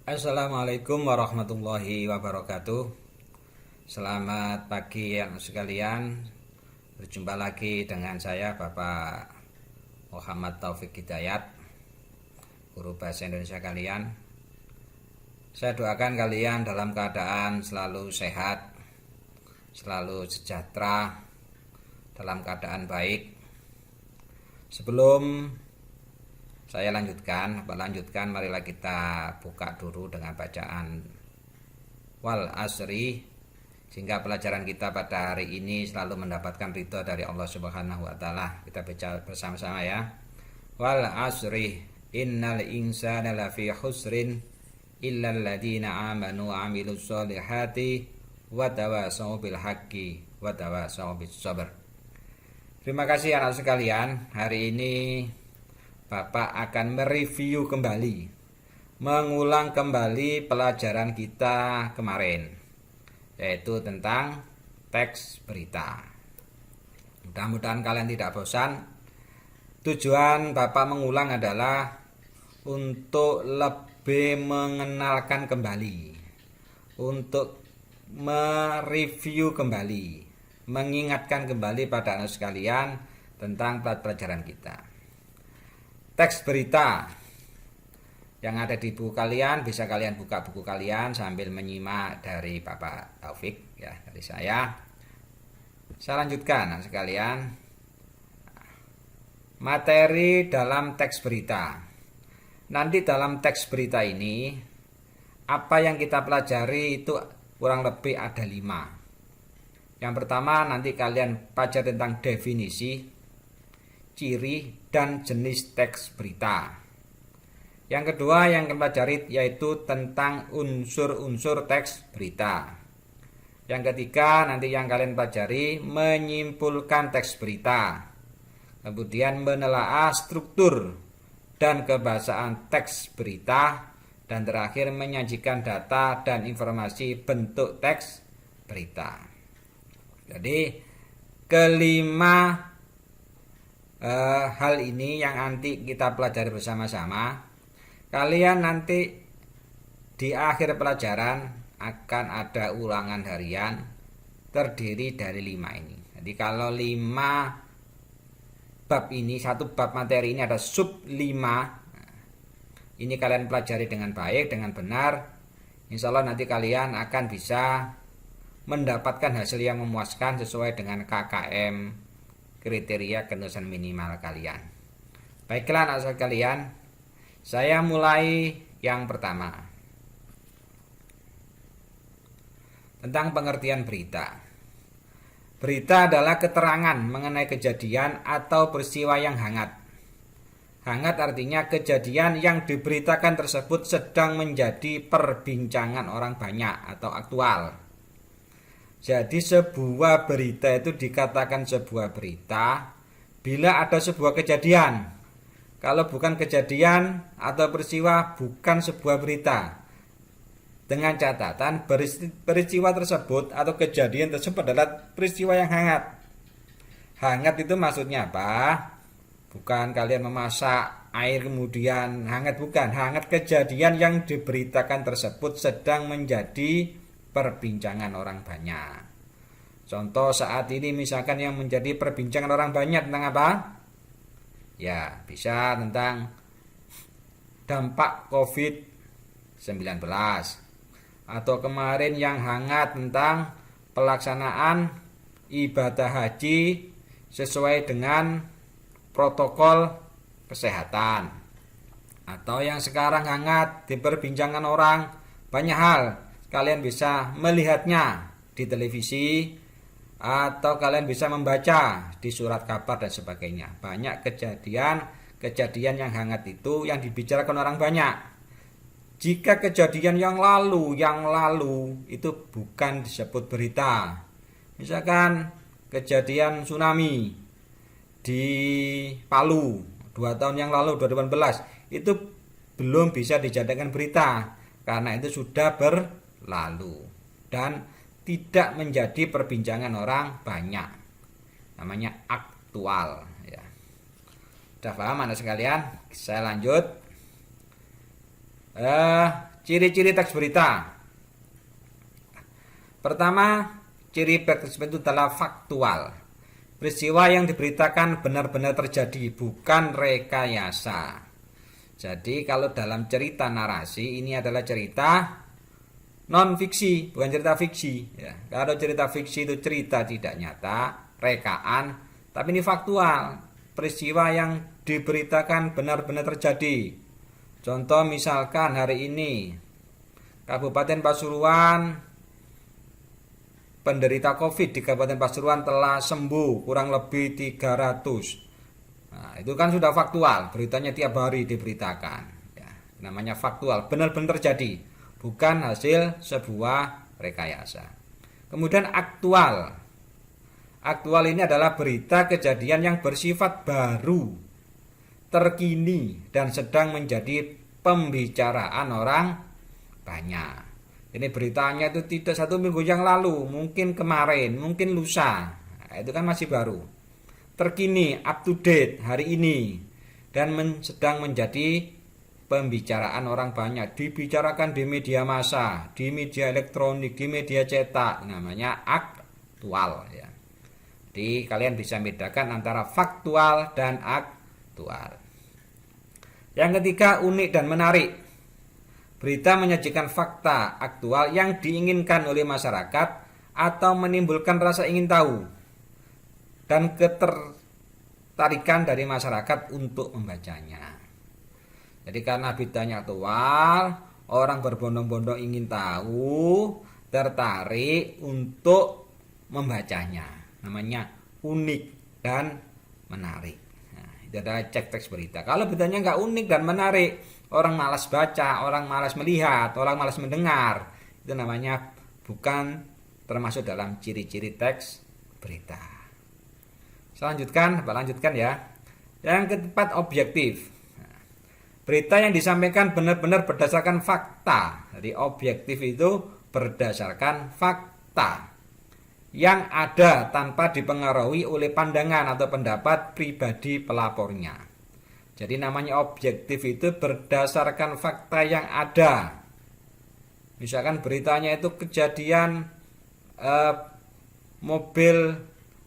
Assalamualaikum warahmatullahi wabarakatuh. Selamat pagi yang sekalian. Berjumpa lagi dengan saya Bapak Muhammad Taufik Hidayat, guru bahasa Indonesia kalian. Saya doakan kalian dalam keadaan selalu sehat, selalu sejahtera, dalam keadaan baik. Sebelum saya lanjutkan, marilah kita buka dulu dengan bacaan wal asri, sehingga pelajaran kita pada hari ini selalu mendapatkan ridho dari Allah Subhanahu wa taala. Kita baca bersama-sama ya. Wal asri innal insana lafi khusrin illal ladzina amanu wa amilus solihati wa tawassaw bil haqqi wa tawassaw bis sabr. Terima kasih anak sekalian. Hari ini Bapak akan mereview kembali, mengulang kembali pelajaran kita kemarin, yaitu tentang teks berita. Mudah-mudahan kalian tidak bosan. Tujuan Bapak mengulang adalah untuk lebih mengenalkan kembali, untuk mereview kembali, mengingatkan kembali pada anak sekalian tentang pelajaran kita. Teks berita yang ada di buku kalian, bisa kalian buka buku kalian sambil menyimak dari Bapak Taufik ya, dari saya. Saya lanjutkan sekalian. Materi dalam teks berita. Nanti dalam teks berita ini, apa yang kita pelajari itu kurang lebih ada 5. Yang pertama, nanti kalian baca tentang definisi, ciri, dan jenis teks berita. Yang kedua yang kita pelajari yaitu tentang unsur-unsur teks berita. Yang ketiga nanti yang kalian pelajari menyimpulkan teks berita. Kemudian menelaah struktur dan kebahasaan teks berita. Dan terakhir menyajikan data dan informasi bentuk teks berita. Jadi kelima hal ini yang nanti kita pelajari bersama-sama. Kalian nanti di akhir pelajaran akan ada ulangan harian terdiri dari 5 ini. Jadi kalau 5 bab ini, satu bab materi ini ada sub 5. Ini kalian pelajari dengan baik, dengan benar. Insya Allah nanti kalian akan bisa mendapatkan hasil yang memuaskan sesuai dengan KKM, kriteria kelulusan minimal kalian. Baiklah anak sekalian, saya mulai yang pertama. Tentang pengertian berita. Berita adalah keterangan mengenai kejadian atau peristiwa yang hangat. Hangat artinya kejadian yang diberitakan tersebut sedang menjadi perbincangan orang banyak atau aktual. Jadi sebuah berita itu dikatakan sebuah berita bila ada sebuah kejadian. Kalau bukan kejadian atau peristiwa, bukan sebuah berita. Dengan catatan peristiwa tersebut atau kejadian tersebut adalah peristiwa yang hangat. Hangat itu maksudnya apa? Bukan kalian memasak air kemudian hangat, bukan. Hangat kejadian yang diberitakan tersebut sedang menjadi perbincangan orang banyak. Contoh saat ini misalkan yang menjadi perbincangan orang banyak tentang apa? Ya, bisa tentang dampak COVID-19. Atau kemarin yang hangat tentang pelaksanaan ibadah haji sesuai dengan protokol kesehatan. Atau yang sekarang hangat diperbincangan orang, banyak hal. Kalian bisa melihatnya di televisi atau kalian bisa membaca di surat kabar dan sebagainya. Banyak kejadian yang hangat itu yang dibicarakan orang banyak. Jika kejadian yang lalu itu bukan disebut berita. Misalkan kejadian tsunami di Palu 2 tahun yang lalu 2018 itu belum bisa dijadikan berita karena itu sudah berlalu dan tidak menjadi perbincangan orang banyak. Namanya aktual ya. Sudah paham anak sekalian? Saya lanjut. ciri-ciri teks berita. Pertama, ciri teks berita itu adalah faktual. Peristiwa yang diberitakan benar-benar terjadi, bukan rekayasa. Jadi kalau dalam cerita narasi ini adalah cerita non fiksi, bukan cerita fiksi. Ya, kalau cerita fiksi itu cerita tidak nyata, rekaan, tapi ini faktual. Peristiwa yang diberitakan benar-benar terjadi. Contoh misalkan hari ini Kabupaten Pasuruan, penderita COVID di Kabupaten Pasuruan telah sembuh kurang lebih 300. Nah, itu kan sudah faktual, beritanya tiap hari diberitakan. Ya, namanya faktual, benar-benar terjadi, bukan hasil sebuah rekayasa. Kemudian aktual. Aktual ini adalah berita kejadian yang bersifat baru, terkini, dan sedang menjadi pembicaraan orang banyak. Ini beritanya itu tidak 1 minggu yang lalu, mungkin kemarin, mungkin lusa. Nah, itu kan masih baru. Terkini, up to date, hari ini, dan sedang menjadi pembicaraan orang banyak. Dibicarakan di media massa, di media elektronik, di media cetak. Namanya aktual. Ya. Jadi kalian bisa bedakan antara faktual dan aktual. Yang ketiga, unik dan menarik. Berita menyajikan fakta aktual yang diinginkan oleh masyarakat atau menimbulkan rasa ingin tahu dan ketertarikan dari masyarakat untuk membacanya. Jadi karena beritanya aktual, orang berbondong-bondong ingin tahu, tertarik untuk membacanya. Namanya unik dan menarik. Nah, itu adalah cek teks berita. Kalau beritanya nggak unik dan menarik, orang malas baca, orang malas melihat, orang malas mendengar, itu namanya bukan termasuk dalam ciri-ciri teks berita. Saya lanjutkan ya. Yang keempat, objektif. Berita yang disampaikan benar-benar berdasarkan fakta. Jadi objektif itu berdasarkan fakta yang ada tanpa dipengaruhi oleh pandangan atau pendapat pribadi pelapornya. Jadi namanya objektif itu berdasarkan fakta yang ada. Misalkan beritanya itu kejadian mobil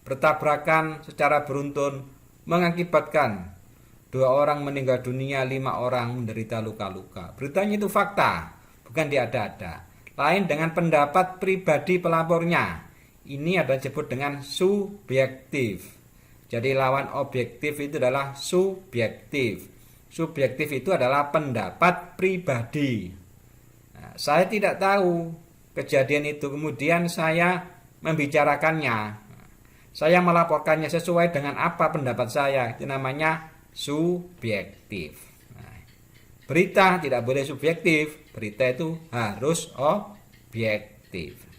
bertabrakan secara beruntun mengakibatkan 2 orang meninggal dunia, 5 orang menderita luka-luka. Beritanya itu fakta, bukan diada-ada. Lain dengan pendapat pribadi pelapornya. Ini adalah disebut dengan subjektif. Jadi lawan objektif itu adalah subjektif. Subjektif itu adalah pendapat pribadi. Nah, saya tidak tahu kejadian itu, kemudian saya membicarakannya. Saya melaporkannya sesuai dengan apa pendapat saya. Itu namanya subjektif. Nah, berita tidak boleh subjektif. Berita itu harus objektif.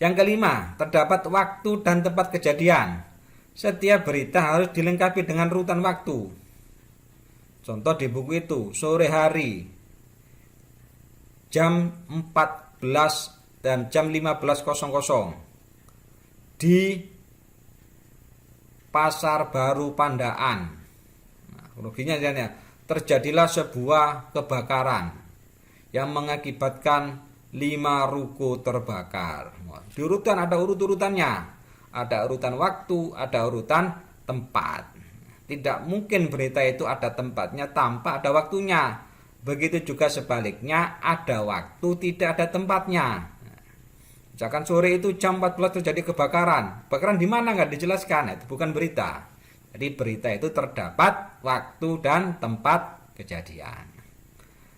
Yang kelima, terdapat waktu dan tempat kejadian. Setiap berita harus dilengkapi dengan rutan waktu. Contoh di buku itu, sore hari, jam 14 dan jam 15.00 di Pasar Baru Pandaan. Nah, kronologinya terjadilah sebuah kebakaran yang mengakibatkan 5 ruko terbakar. Diurutkan, ada urut-urutannya. Ada urutan waktu, ada urutan tempat. Tidak mungkin berita itu ada tempatnya tanpa ada waktunya. Begitu juga sebaliknya, ada waktu tidak ada tempatnya. Misalkan sore itu jam 14 terjadi kebakaran. Kebakaran di mana nggak dijelaskan, itu bukan berita. Jadi berita itu terdapat waktu dan tempat kejadian.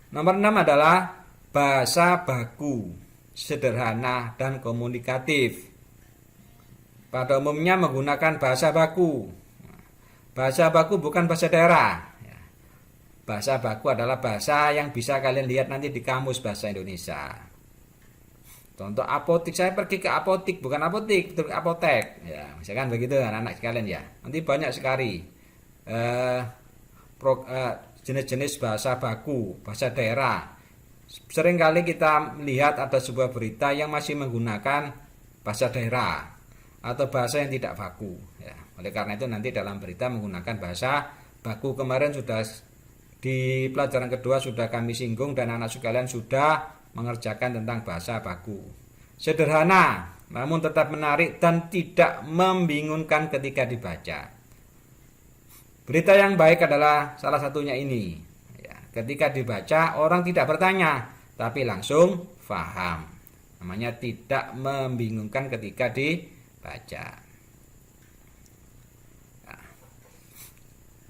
Nomor 6 adalah bahasa baku, sederhana dan komunikatif. Pada umumnya menggunakan bahasa baku. Bahasa baku bukan bahasa daerah. Bahasa baku adalah bahasa yang bisa kalian lihat nanti di kamus bahasa Indonesia. Contoh apotik, saya pergi ke apotik, bukan apotik, ke apotek. Ya, misalkan begitu anak-anak sekalian ya. Nanti banyak sekali jenis-jenis bahasa baku, bahasa daerah. Seringkali kita melihat ada sebuah berita yang masih menggunakan bahasa daerah atau bahasa yang tidak baku. Ya, oleh karena itu nanti dalam berita menggunakan bahasa baku. Kemarin sudah di pelajaran kedua sudah kami singgung dan anak sekalian sudah mengerjakan tentang bahasa baku. Sederhana, namun tetap menarik dan tidak membingungkan ketika dibaca. Berita yang baik adalah salah satunya ini. Ya, ketika dibaca orang tidak bertanya, tapi langsung paham. Namanya tidak membingungkan ketika dibaca.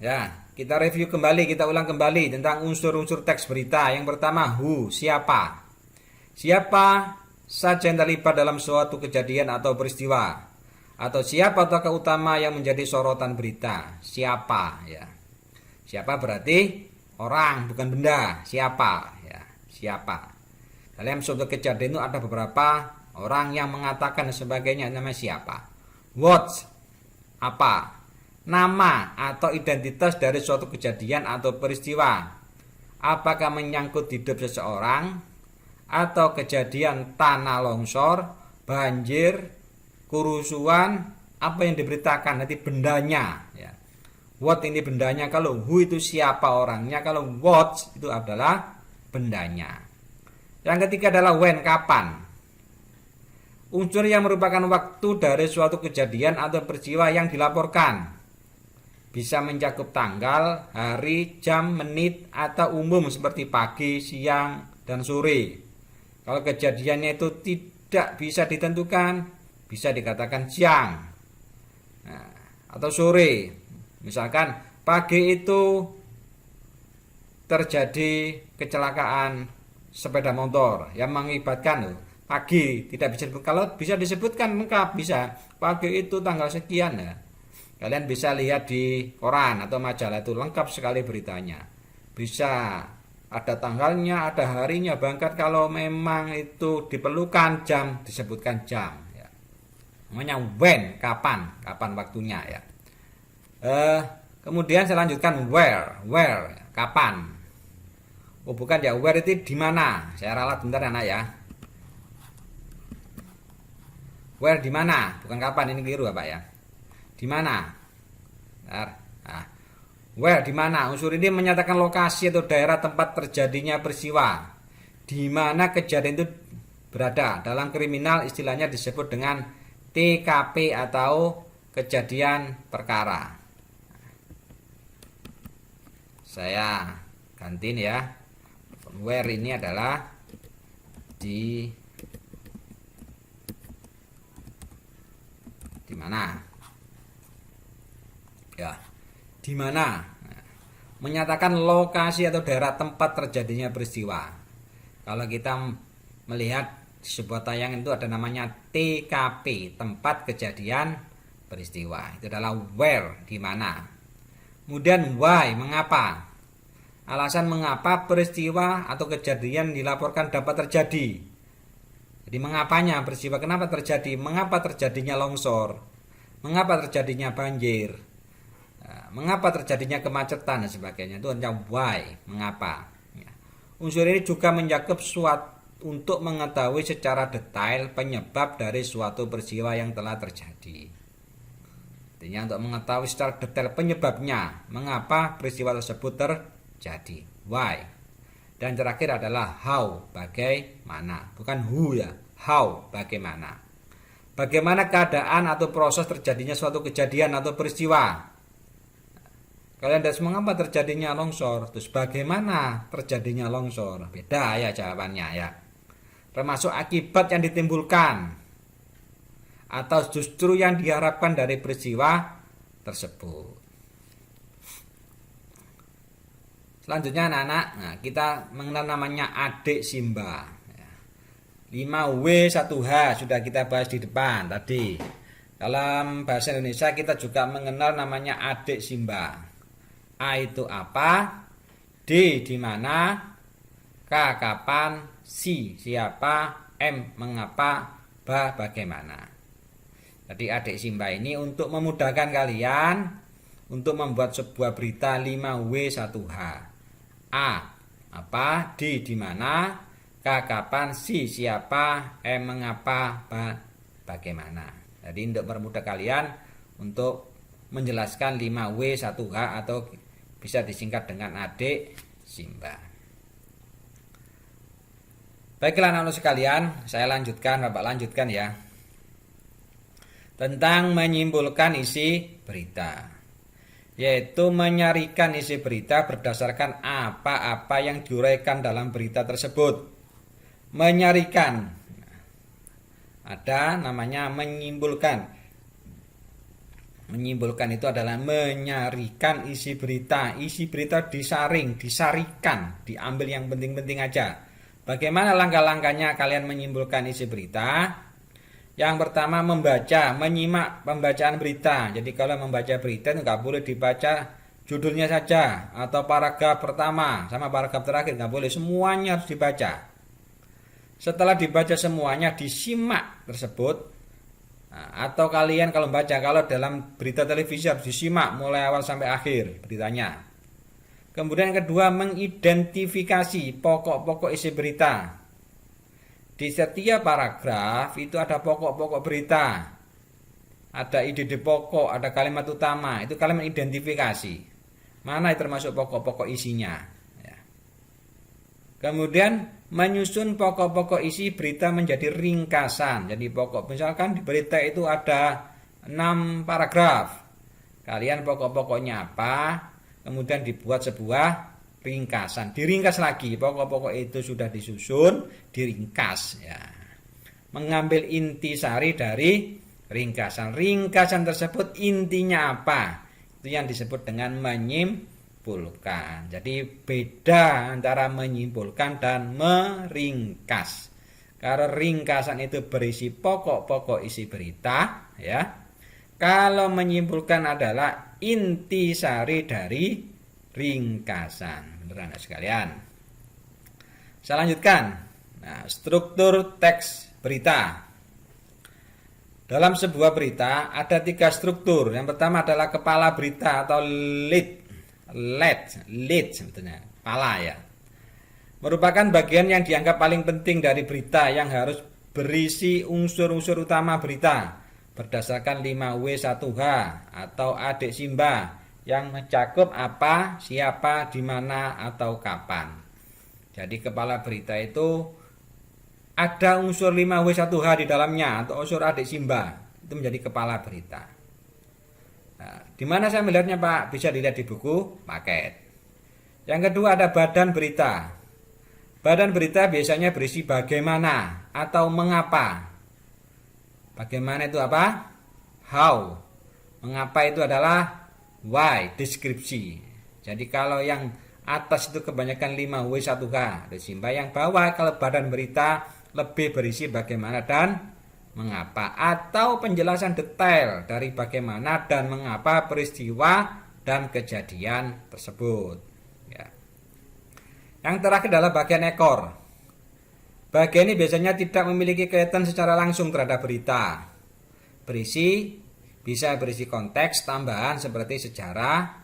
Ya, kita review kembali, kita ulang kembali tentang unsur-unsur teks berita. Yang pertama, who, siapa. Siapa saja yang terlibat dalam suatu kejadian atau peristiwa. Atau siapa tokoh utama yang menjadi sorotan berita. Siapa, ya. Siapa berarti orang, bukan benda. Siapa, ya. Siapa. Dalam suatu kejadian itu ada beberapa orang yang mengatakan dan sebagainya, namanya siapa. What, apa. Nama atau identitas dari suatu kejadian atau peristiwa. Apakah menyangkut hidup seseorang atau kejadian tanah longsor, banjir, kerusuhan, apa yang diberitakan nanti bendanya, ya. What ini bendanya, kalau who itu siapa orangnya, kalau what itu adalah bendanya. Yang ketiga adalah when, kapan. Unsur yang merupakan waktu dari suatu kejadian atau peristiwa yang dilaporkan. Bisa mencakup tanggal, hari, jam, menit, atau umum seperti pagi, siang, dan sore. Kalau kejadiannya itu tidak bisa ditentukan, bisa dikatakan siang, nah, atau sore. Misalkan pagi itu terjadi kecelakaan sepeda motor yang mengakibatkan pagi, tidak bisa disebutkan. Kalau bisa disebutkan lengkap bisa. Pagi itu tanggal sekian, ya. Kalian bisa lihat di koran atau majalah itu lengkap sekali beritanya. Bisa ada tanggalnya, ada harinya, bahkan kalau memang itu diperlukan jam disebutkan jam. Ya. Namanya when, kapan waktunya, ya. Kemudian saya lanjutkan where, kapan. Oh bukan ya, where itu di mana? Saya ralat bentar anak ya. Where di mana? Bukan kapan, ini keliru Pak ya. Di mana? Nah, where di mana? Unsur ini menyatakan lokasi atau daerah tempat terjadinya peristiwa. Di mana kejadian itu berada. Dalam kriminal istilahnya disebut dengan TKP atau kejadian perkara. Saya gantiin ya. Where ini adalah di mana? Ya, di mana? Menyatakan lokasi atau daerah tempat terjadinya peristiwa. Kalau kita melihat sebuah tayangan itu ada namanya TKP, tempat kejadian peristiwa. Itu adalah where, di mana. Kemudian why, mengapa. Alasan mengapa peristiwa atau kejadian dilaporkan dapat terjadi. Jadi mengapanya peristiwa, kenapa terjadi, mengapa terjadinya longsor, mengapa terjadinya banjir, mengapa terjadinya kemacetan dan sebagainya. Itu hanya why, mengapa. Unsur ini juga mencakup untuk mengetahui secara detail penyebab dari suatu peristiwa yang telah terjadi. Artinya untuk mengetahui secara detail penyebabnya, mengapa peristiwa tersebut terjadi, why. Dan terakhir adalah how, bagaimana. Bukan who ya, how, bagaimana. Bagaimana keadaan atau proses terjadinya suatu kejadian atau peristiwa. Kalian harus mengapa terjadinya longsor, terus bagaimana terjadinya longsor. Beda ya jawabannya ya. Termasuk akibat yang ditimbulkan atau justru yang diharapkan dari peristiwa tersebut. Selanjutnya anak-anak, nah, kita mengenal namanya adik Simba. 5W1H sudah kita bahas di depan tadi. Dalam bahasa Indonesia kita juga mengenal namanya adik Simba. A itu apa? D di mana? K kapan? C siapa? M mengapa? B bagaimana? Jadi adik Simba ini untuk memudahkan kalian untuk membuat sebuah berita 5W1H. A apa, D di mana, K kapan, C siapa, M mengapa, B bagaimana. Jadi untuk mempermudah kalian untuk menjelaskan 5W1H atau bisa disingkat dengan adik Simba. Baiklah anak-anak sekalian, saya lanjutkan, Bapak lanjutkan ya. Tentang menyimpulkan isi berita, yaitu menyarikan isi berita berdasarkan apa-apa yang diuraikan dalam berita tersebut. Menyarikan, ada namanya menyimpulkan. Menyimpulkan itu adalah menyarikan isi berita. Isi berita disaring, disarikan, diambil yang penting-penting aja. Bagaimana langkah-langkahnya kalian menyimpulkan isi berita? Yang pertama membaca, menyimak pembacaan berita. Jadi kalau membaca berita itu nggak boleh dibaca judulnya saja atau paragraf pertama sama paragraf terakhir, nggak boleh, semuanya harus dibaca. Setelah dibaca semuanya, disimak tersebut. Nah, atau kalian kalau baca, kalau dalam berita televisi harus disimak mulai awal sampai akhir beritanya. Kemudian yang kedua, mengidentifikasi pokok-pokok isi berita. Di setiap paragraf itu ada pokok-pokok berita. Ada ide-ide pokok, ada kalimat utama. Itu kalian mengidentifikasi mana yang termasuk pokok-pokok isinya. Ya. Kemudian menyusun pokok-pokok isi berita menjadi ringkasan. Jadi pokok, misalkan di berita itu ada 6 paragraf. Kalian pokok-pokoknya apa? Kemudian dibuat sebuah ringkasan, diringkas lagi, pokok-pokok itu sudah disusun, diringkas ya. Mengambil intisari dari ringkasan. Ringkasan tersebut intinya apa? Itu yang disebut dengan menyimpulkan. Jadi beda antara menyimpulkan dan meringkas. Karena ringkasan itu berisi pokok-pokok isi berita ya. Kalau menyimpulkan adalah intisari dari ringkasan. Benar anak sekalian. Saya lanjutkan. Nah, struktur teks berita. Dalam sebuah berita ada 3 struktur. Yang pertama adalah kepala berita atau lead sebetulnya, kepala ya. Merupakan bagian yang dianggap paling penting dari berita yang harus berisi unsur-unsur utama berita. Berdasarkan 5W1H atau adik Simba yang mencakup apa, siapa, di mana, atau kapan. Jadi kepala berita itu ada unsur 5W1H di dalamnya atau unsur adik Simba. Itu menjadi kepala berita. Nah, di mana saya melihatnya Pak? Bisa dilihat di buku paket. Yang kedua ada badan berita. Badan berita biasanya berisi bagaimana atau mengapa. Bagaimana itu apa? How. Mengapa itu adalah why, deskripsi. Jadi kalau yang atas itu kebanyakan 5W1H, ada Simba. Yang bawah kalau badan berita lebih berisi bagaimana dan mengapa, atau penjelasan detail dari bagaimana dan mengapa peristiwa dan kejadian tersebut. Ya. Yang terakhir adalah bagian ekor. Bagian ini biasanya tidak memiliki kaitan secara langsung terhadap berita. Bisa berisi konteks tambahan seperti sejarah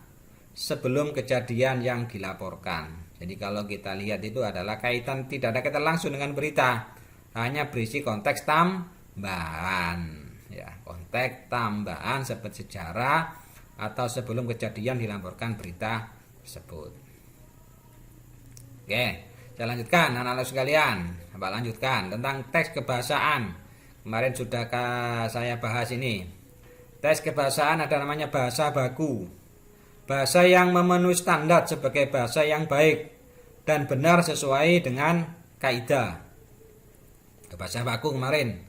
sebelum kejadian yang dilaporkan. Jadi kalau kita lihat itu adalah kaitan, tidak ada kaitan langsung dengan berita, hanya berisi konteks tambahan. Ya, konteks tambahan seperti sejarah atau sebelum kejadian dilaporkan berita tersebut. Oke, saya lanjutkan anak-anak sekalian. Bapak lanjutkan tentang teks kebahasaan. Kemarin sudah saya bahas ini. Teks kebahasaan ada namanya bahasa baku. Bahasa yang memenuhi standar sebagai bahasa yang baik dan benar sesuai dengan kaidah. Bahasa baku kemarin.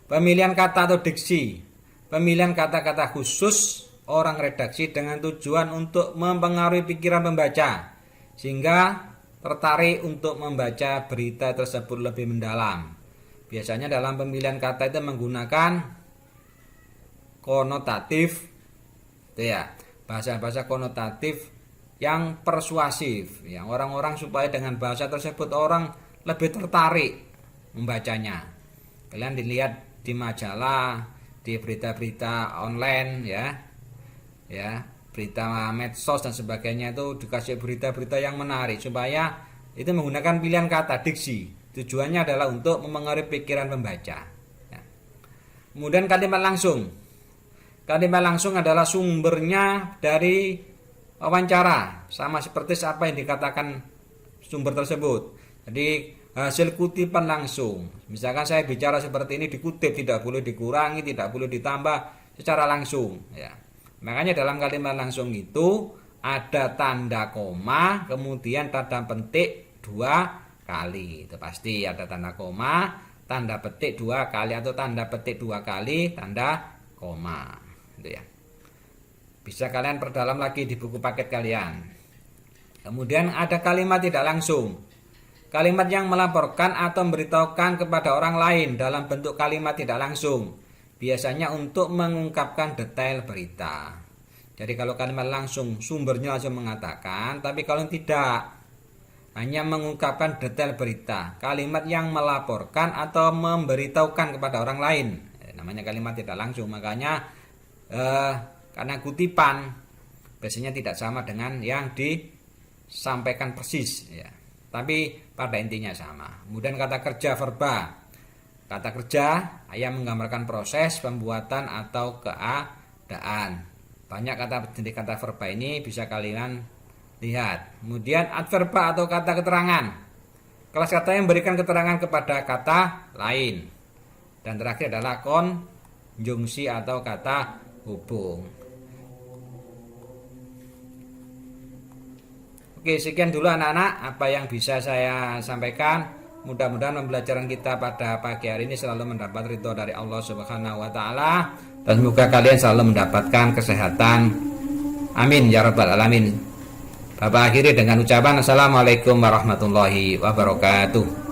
Pemilihan kata atau diksi. Pemilihan kata-kata khusus orang redaksi dengan tujuan untuk mempengaruhi pikiran pembaca sehingga tertarik untuk membaca berita tersebut lebih mendalam. Biasanya dalam pemilihan kata itu menggunakan konotatif, itu ya, bahasa-bahasa konotatif yang persuasif, yang orang-orang supaya dengan bahasa tersebut orang lebih tertarik membacanya. Kalian dilihat di majalah, di berita-berita online ya, berita medsos dan sebagainya itu dikasih berita-berita yang menarik supaya itu menggunakan pilihan kata diksi. Tujuannya adalah untuk mempengaruhi pikiran pembaca. Ya. Kemudian kalimat langsung. Kalimat langsung adalah sumbernya dari wawancara, sama seperti apa yang dikatakan sumber tersebut. Jadi hasil kutipan langsung. Misalkan saya bicara seperti ini dikutip, tidak boleh dikurangi, tidak boleh ditambah secara langsung. Ya. Makanya dalam kalimat langsung itu ada tanda koma, kemudian tanda petik 2 kali. Itu pasti ada tanda koma, tanda petik 2 kali, atau tanda petik 2 kali, tanda koma. Itu ya. Bisa kalian perdalam lagi di buku paket kalian. Kemudian ada kalimat tidak langsung. Kalimat yang melaporkan atau memberitahukan kepada orang lain dalam bentuk kalimat tidak langsung. Biasanya untuk mengungkapkan detail berita. Jadi kalau kalimat langsung sumbernya langsung mengatakan, tapi kalau tidak hanya mengungkapkan detail berita. Kalimat yang melaporkan atau memberitahukan kepada orang lain. Namanya kalimat tidak langsung. Makanya karena kutipan biasanya tidak sama dengan yang disampaikan persis ya. Tapi pada intinya sama. Kemudian kata kerja verba. Kata kerja yang menggambarkan proses pembuatan atau keadaan. Banyak jenis kata verba ini bisa kalian lihat. Kemudian adverba atau kata keterangan. Kelas kata yang memberikan keterangan kepada kata lain. Dan terakhir adalah konjungsi atau kata hubung. Oke, sekian dulu anak-anak apa yang bisa saya sampaikan. Mudah-mudahan pembelajaran kita pada pagi hari ini selalu mendapat ridho dari Allah Subhanahu wa taala, dan semoga kalian selalu mendapatkan kesehatan. Amin ya rabbal alamin. Bapak akhiri dengan ucapan assalamualaikum warahmatullahi wabarakatuh.